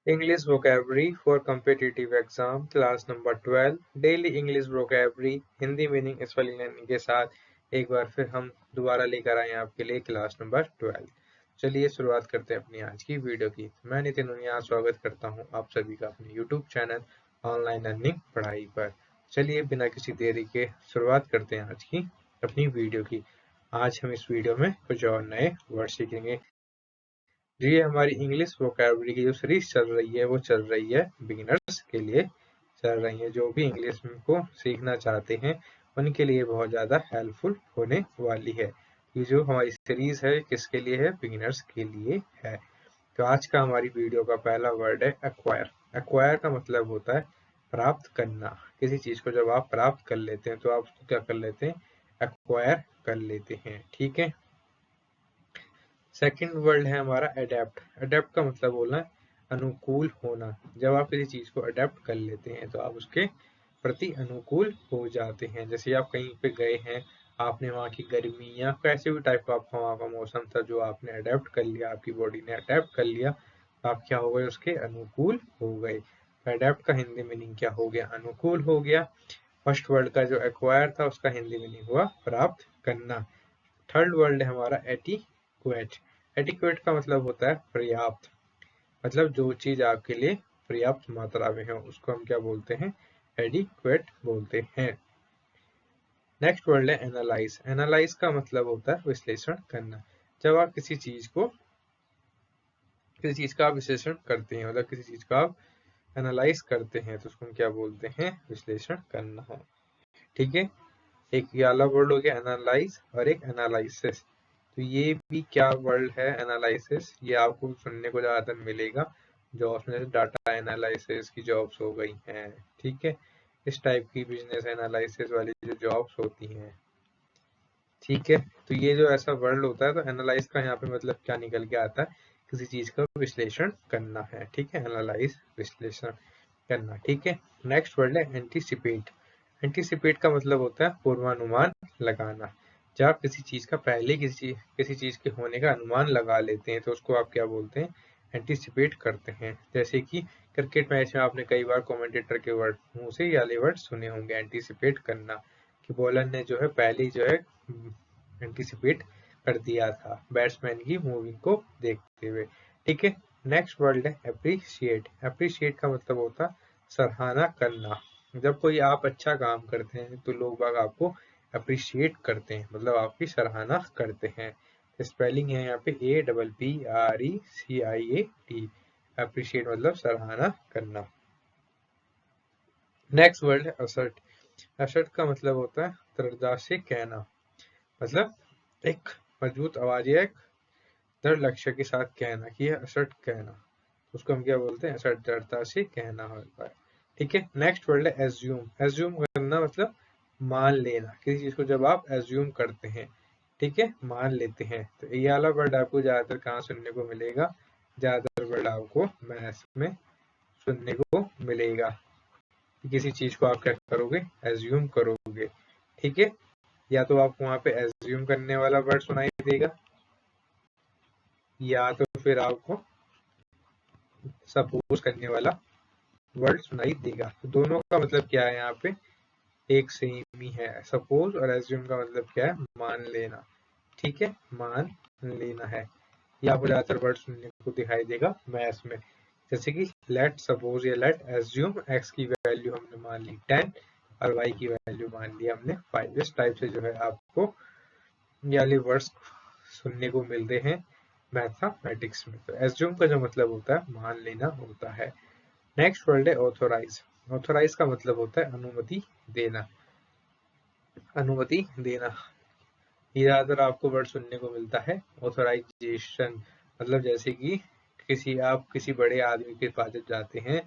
English vocabulary for competitive exam class number 12 daily English vocabulary Hindi meaning spelling learning के साथ एक बार फिर हम दोबारा लेकर आए हैं आपके लिए क्लास नंबर 12। चलिए शुरुआत करते हैं अपनी आज की वीडियो की। मैं नितिन उनिया स्वागत करता हूं आप सभी का अपने YouTube चैनल ऑनलाइन लर्निंग पढ़ाई पर। चलिए बिना किसी देरी के शुरुआत करते हैं आज की अपनी वीडियो की। आज हम इस वीडियो में कुछ और नए वर्ड सीखेंगे। जी, ये हमारी इंग्लिश वोकैबुलरी की जो सीरीज चल रही है वो चल रही है बिगिनर्स के लिए चल रही है। जो भी इंग्लिश को सीखना चाहते हैं उनके लिए बहुत ज़्यादा हेल्पफुल होने वाली है। ये जो हमारी सीरीज है किसके लिए है? बिगिनर्स के लिए है। तो आज का हमारी वीडियो का पहला वर्ड है एक्वायर। एक्वायर का मतलब होता है प्राप्त करना। किसी चीज़ को जब आप प्राप्त कर लेते हैं तो आप उसको क्या कर लेते हैं? एक्वायर कर लेते हैं। ठीक है। सेकंड वर्ड है हमारा अडेप्ट। अडेप्ट का मतलब बोलना है अनुकूल होना। जब आप किसी चीज को अडेप्ट कर लेते हैं तो आप उसके प्रति अनुकूल हो जाते हैं। जैसे आप कहीं पे गए हैं, आपने वहाँ की गर्मी या कैसे भी टाइप का आपका वहाँ का मौसम था जो आपने अडेप्ट कर लिया, आपकी बॉडी ने अडेप्ट कर लिया, तो आप क्या हो गए? उसके अनुकूल हो गए। अडेप्ट का हिंदी मीनिंग क्या हो गया? अनुकूल हो गया। फर्स्ट वर्ड का जो एक्वायर था उसका हिंदी मीनिंग हुआ प्राप्त करना। थर्ड वर्ड है हमारा एटिक्वेट। एटिक्वेट का मतलब होता है पर्याप्त। मतलब जो चीज आपके लिए पर्याप्त मात्रा में है उसको हम क्या बोलते हैं? एडिक्वेट बोलते हैं। नेक्स्ट वर्ड है एनालाइज। एनालाइज का मतलब होता है विश्लेषण करना। जब आप किसी चीज का विश्लेषण करते हैं, मतलब किसी चीज का आप एनालाइज करते हैं तो उसको हम क्या बोलते हैं? विश्लेषण करना है। ठीक है। एक ये वाला वर्ड हो गया एनालाइज और एक एनालिसिस। तो ये भी क्या वर्ड है एनालिसिस? ये आपको सुनने को ज्यादातर मिलेगा जॉब्स में, डाटा एनालिसिस की जॉब्स हो गई हैं। ठीक है। इस टाइप की बिजनेस एनालिसिस वाली जो जॉब्स होती हैं। ठीक है। तो ये जो ऐसा वर्ड होता है, तो एनालाइज का यहाँ पे मतलब क्या निकल के आता है? किसी चीज का विश्लेषण करना है। ठीक है। एनालाइज विश्लेषण करना। ठीक है। नेक्स्ट वर्ड है एंटीसिपेट। एंटीसिपेट का मतलब होता है पूर्वानुमान लगाना। जब आप किसी चीज का पहले किसी चीज के होने का अनुमान लगा लेते हैं तो उसको आप क्या बोलते हैं? एंटीसिपेट करते हैं। जैसे कि क्रिकेट मैच में आपने कई बार कमेंटेटर के वर्ड मुंह से ये वाले वर्ड सुने होंगे, एंटीसिपेट करना, कि बॉलर ने जो है पहले ही जो है एंटीसिपेट कर दिया था बैट्समैन की मूविंग को देखते हुए। ठीक है। नेक्स्ट वर्ड है अप्रिशिएट। अप्रिशिएट का मतलब होता है सराहना करना। जब कोई आप अच्छा काम करते हैं तो लोग बाग आपको अप्रिशिएट करते हैं, मतलब आपकी सराहना करते हैं। स्पेलिंग है यहाँ पे APPRECIAT। अप्रिशिएट मतलब सराहना करना। नेक्स्ट वर्ड है असर्ट। असर्ट का मतलब होता है दृढ़ता से कहना। मतलब एक मजबूत आवाज या एक दृढ़ लक्ष्य के साथ कहना, कि यह असर्ट कहना, उसको हम क्या बोलते हैं? असर्ट दृढ़ता से कहना होता है। ठीक है। नेक्स्ट वर्ड है एज्यूम। एज्यूम करना मतलब मान लेना। किसी चीज को जब आप एज्यूम करते हैं, ठीक है, मान लेते हैं, तो ये वाला वर्ड आपको ज्यादातर कहाँ सुनने को मिलेगा? ज्यादातर वर्ड आपको मैथ्स में सुनने को मिलेगा। किसी चीज को आप क्या करोगे? एज्यूम करोगे। ठीक है। या तो आपको वहां पे एज्यूम करने वाला वर्ड सुनाई देगा, या तो फिर आपको सपोज करने वाला वर्ड सुनाई देगा। तो दोनों का मतलब क्या है यहाँ पे? एक सेम ही है। सपोज और एज्यूम का मतलब क्या है? मान लेना। ठीक है, मान लेना है। ये आपको ज्यादातर वर्ड सुनने को दिखाई देगा मैथ्स में। जैसे कि लेट सपोज या लेट एज्यूम एक्स की वैल्यू हमने मान ली 10 और वाई की वैल्यू मान ली हमने 5। इस टाइप से जो है आपको ये वाले वर्ड्स सुनने को मिलते हैं मैथमेटिक्स में। तो एज्यूम का जो मतलब होता है मान लेना होता है। नेक्स्ट वर्ड है ऑथोराइज। ऑथोराइज का मतलब होता है अनुमति देना। अनुमति देना, ये ज्यादातर आपको वर्ड सुनने को मिलता है ऑथोराइजेशन। मतलब जैसे कि आप किसी बड़े आदमी के पास जब जाते हैं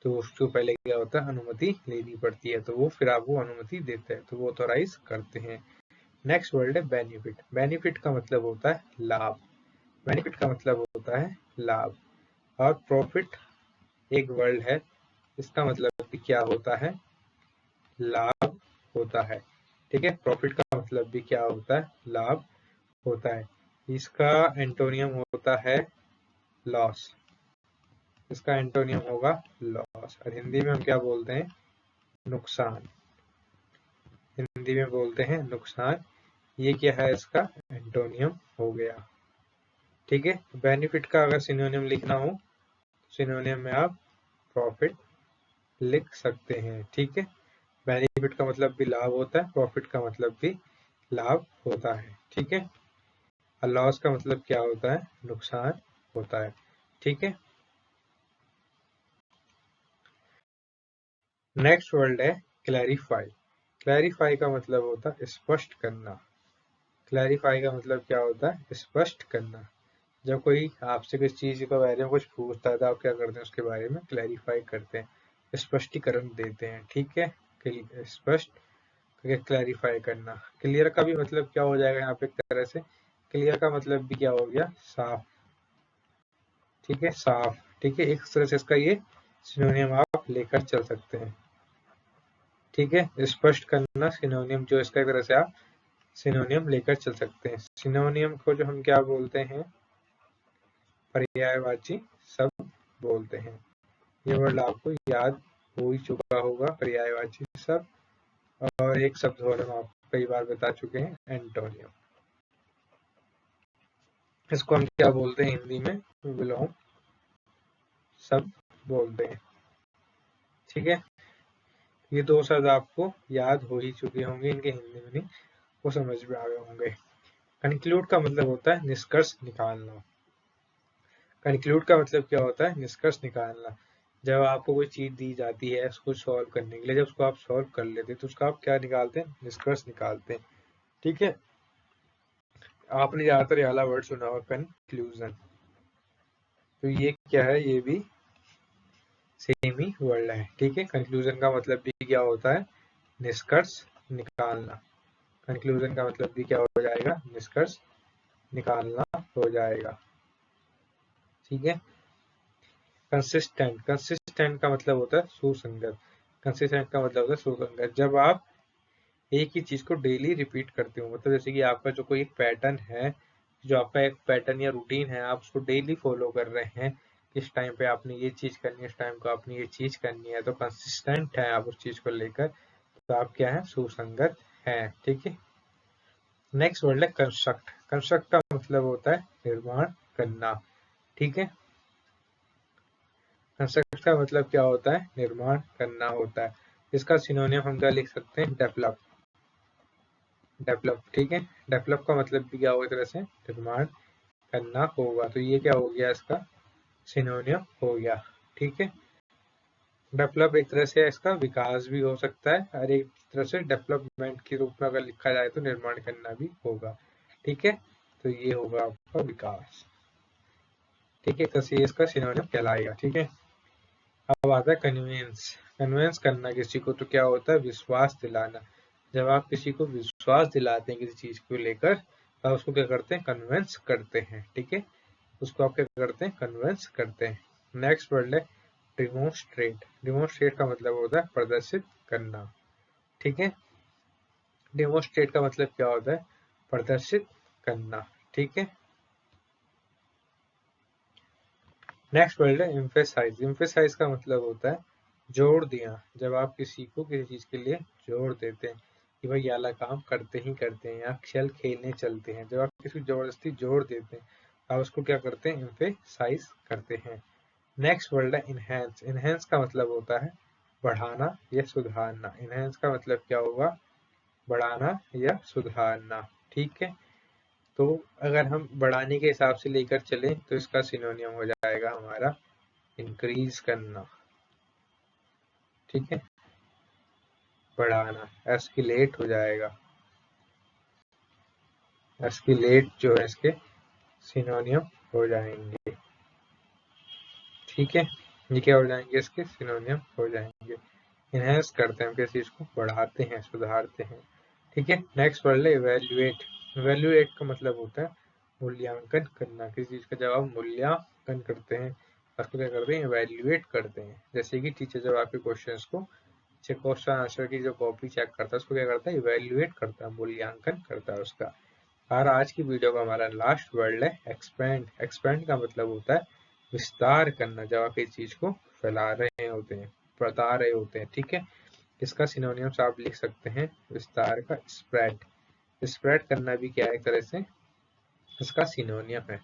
तो उसको पहले क्या होता है? अनुमति लेनी पड़ती है, तो वो फिर आपको अनुमति देते हैं, तो वो ऑथोराइज करते हैं। नेक्स्ट वर्ड है बेनिफिट। बेनिफिट का मतलब होता है लाभ। बेनिफिट का मतलब होता है लाभ। और प्रॉफिट एक वर्ड है, इसका मतलब भी क्या होता है? लाभ होता है। ठीक है। प्रॉफिट का मतलब भी क्या होता है? लाभ होता है। इसका एंटोनियम होता है लॉस। इसका एंटोनियम होगा लॉस। और हिंदी में हम क्या बोलते हैं? नुकसान। हिंदी में बोलते हैं नुकसान। ये क्या है? इसका एंटोनियम हो गया। ठीक है। बेनिफिट का अगर सिनोनियम लिखना हो, सिनोनियम में आप प्रॉफिट लिख सकते हैं। ठीक है। बेनिफिट का मतलब भी लाभ होता है, प्रॉफिट का मतलब भी लाभ होता है। ठीक है। और लॉस का मतलब क्या होता है? नुकसान होता है। ठीक है। नेक्स्ट वर्ड है क्लैरिफाई। क्लैरिफाई का मतलब होता है स्पष्ट करना। क्लैरिफाई का मतलब क्या होता है? स्पष्ट करना। जब कोई आपसे किसी चीज के बारे में कुछ पूछता है तो आप क्या करते हैं? उसके बारे में क्लैरिफाई करते हैं, स्पष्टीकरण देते हैं। ठीक है। स्पष्ट करके क्लैरिफाई करना। क्लियर का भी मतलब क्या हो जाएगा यहाँ पे? एक तरह से क्लियर का मतलब भी क्या हो गया? साफ। ठीक है, साफ। ठीक है, एक तरह से इसका ये सिनोनियम आप लेकर चल सकते हैं। ठीक है। स्पष्ट करना सिनोनियम जो इसका एक तरह से आप सिनोनियम लेकर चल सकते हैं। सिनोनियम को जो हम क्या बोलते हैं? पर्यायवाची शब्द बोलते हैं। ये वर्ड आपको याद हो ही चुका होगा, पर्यायवाची शब्द। और एक शब्द और हम आपको कई बार बता चुके हैं, एंटोनियम। इसको हम क्या बोलते हैं हिंदी में? विलोम शब्द बोलते हैं। ठीक है। ये दो शब्द आपको याद हो ही चुके होंगे, इनके हिंदी में नहीं, वो समझ में आ गए होंगे। कंक्लूड का मतलब होता है निष्कर्ष निकालना। कंक्लूड का मतलब क्या होता है? निष्कर्ष निकालना। जब आपको कोई चीज दी जाती है उसको सॉल्व करने के लिए, जब उसको आप सॉल्व कर लेते हैं तो उसका आप क्या निकालते हैं? निष्कर्ष निकालते हैं। ठीक है। आपने ज्यादातर ये वाला वर्ड सुना होगा, कंक्लूजन। तो ये क्या है? ये भी सेम ही वर्ड है। ठीक है। कंक्लूजन का मतलब भी क्या होता है? निष्कर्ष निकालना। कंक्लूजन का मतलब भी क्या हो जाएगा? निष्कर्ष निकालना हो जाएगा। ठीक है। कंसिस्टेंट। कंसिस्टेंट का मतलब होता है सुसंगत। कंसिस्टेंट का मतलब होता है सुसंगत। जब आप एक ही चीज को डेली रिपीट करते हो, मतलब जैसे कि आपका जो कोई एक पैटर्न है, जो आपका एक पैटर्न या रूटीन है, आप उसको डेली फॉलो कर रहे हैं। इस टाइम पे आपने ये चीज करनी है, इस टाइम को आपने ये चीज करनी है, तो कंसिस्टेंट है आप उस चीज को लेकर, तो आप क्या है? सुसंगत है। ठीक है। नेक्स्ट वर्ड है कंस्ट्रक्ट। कंस्ट्रक्ट का मतलब होता है निर्माण करना। ठीक है। कंस्ट्रक्ट का मतलब क्या होता है? निर्माण करना होता है। इसका सिनोनियम हम क्या लिख सकते हैं? डेवलप। डेवलप। ठीक है। डेवलप का मतलब भी क्या होगा? एक तरह से निर्माण करना होगा। तो ये क्या हो गया? इसका सिनोनियम हो गया। ठीक है। डेवलप एक तरह से इसका विकास भी हो सकता है, और एक तरह से डेवलपमेंट के रूप में अगर लिखा जाए तो निर्माण करना भी होगा। ठीक है। तो ये होगा आपका विकास। ठीक है। तो ये इसका सिनोनियम कहलाएगा। ठीक है। अब आता है कन्वेंस। कन्वेंस करना किसी को तो क्या होता है? विश्वास दिलाना। जब आप किसी को विश्वास दिलाते हैं किसी चीज को लेकर, तो उसको क्या करते हैं? कन्वेंस करते हैं। ठीक है। उसको आप क्या करते हैं? कन्वेंस करते हैं। नेक्स्ट वर्ड है डिमोन्स्ट्रेट। डिमोन्स्ट्रेट का मतलब होता है प्रदर्शित करना। ठीक है। डिमोन्स्ट्रेट का मतलब क्या होता है? प्रदर्शित करना। ठीक है। नेक्स्ट वर्ड है एम्फेसाइज। एम्फेसाइज का मतलब होता है जोड़ दिया। जब आप किसी को किसी चीज के लिए जोड़ देते हैं कि भाई ये वाला काम करते ही करते हैं, या खेल खेलने चलते हैं, जब आप किसी को जबरदस्ती जोड़ देते हैं, आप उसको क्या करते हैं? एम्फेसाइज करते हैं। नेक्स्ट वर्ड है इनहेंस। इनहेंस का मतलब होता है बढ़ाना या सुधारना। इनहेंस का मतलब क्या होगा? बढ़ाना या सुधारना। ठीक है। तो अगर हम बढ़ाने के हिसाब से लेकर चलें तो इसका सिनोनियम हो जाएगा हमारा इंक्रीज करना। ठीक है। बढ़ाना, एस्केलेट हो जाएगा। एस्केलेट जो है इसके सिनोनियम हो जाएंगे। ठीक है। ये क्या हो जाएंगे? इसके सिनोनियम हो जाएंगे। इनहेंस करते हैं, हम किसी चीज को बढ़ाते हैं, सुधारते हैं। ठीक है। नेक्स्ट वर्ड है इवेल्युएट। इवेल्युएट का मतलब होता है मूल्यांकन करना। किसी चीज का जब आप मूल्यांकन करते हैं, उसको क्या करते हैं? इवेल्युएट करते हैं। जैसे कि टीचर जब आपके क्वेश्चंस को, क्वेश्चन आंसर की जो कॉपी चेक करता है, उसको क्या करता है? इवेल्युएट करता है, मूल्यांकन करता है उसका। और आज की वीडियो का हमारा लास्ट वर्ड है एक्सपेंड। एक्सपेंड का मतलब होता है विस्तार करना, जब आप किसी चीज को फैला रहे होते हैं, बता रहे होते हैं, ठीक है। इसका सिनोनिम्स आप लिख सकते हैं विस्तार का स्प्रेड। स्प्रेड करना भी क्या है, एक तरह से इसका सिनोनियम है।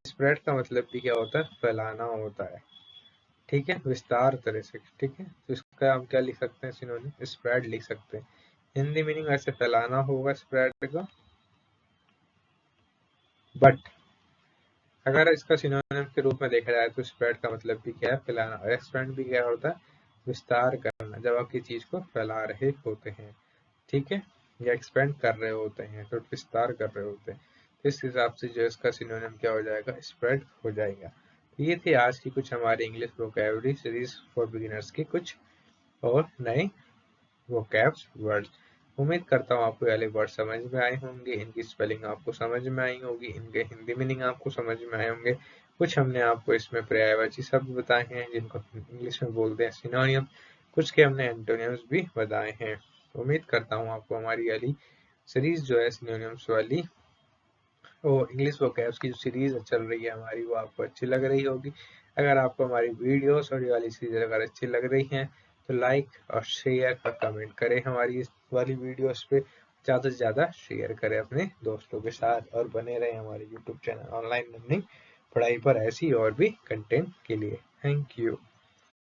स्प्रेड का मतलब भी क्या होता है, फैलाना होता है, ठीक है, विस्तार तरह से, ठीक है। तो इसका हम क्या लिख सकते हैं, सिनोनिम स्प्रेड लिख सकते हैं। हिंदी मीनिंग ऐसे फैलाना होगा स्प्रेड का, बट अगर इसका सिनोनिम के रूप में देखा जाए तो स्प्रेड का मतलब भी क्या है, फैलाना। और एक्सपेंड भी क्या होता है, विस्तार करना, जब आप किसी चीज को फैला रहे होते हैं, ठीक है, या एक्सपेंड कर रहे होते हैं, तो विस्तार कर रहे होते हैं, तो इस हिसाब से जो इसका सिनोनिम क्या हो जाएगा, स्प्रेड हो जाएगा। तो ये थे आज की कुछ हमारी English vocabulary series for beginners की कुछ और नए वोकैब्स वर्ड्स। उम्मीद करता हूँ आपको वाले वर्ड समझ में आए होंगे, इनकी स्पेलिंग आपको समझ में आई होगी, इनके हिंदी मीनिंग आपको समझ में आए होंगे। कुछ हमने आपको इसमें पर्यायवाची शब्द बताए हैं जिनको इंग्लिश में बोलते हैं सिनोनियम, कुछ के हमने एंटोनियम्स भी बताए हैं। उम्मीद करता हूँ आपको हमारी वाली सीरीज जो है सिनोनियम्स वाली, और इंग्लिश वोकैब्स की जो सीरीज चल रही है हमारी, वो आपको अच्छी लग रही होगी। अगर आपको हमारी वीडियोस और ये वाली सीरीज अगर अच्छी लग रही हैं तो लाइक और शेयर और कमेंट करें हमारी इस वाली वीडियोस पे, ज़्यादा से ज़्यादा शेयर करें अपने दोस्तों के साथ, और बने रहें हमारे यूट्यूब चैनल ऑनलाइन लर्निंग पढ़ाई पर ऐसी और भी कंटेंट के लिए। Thank you.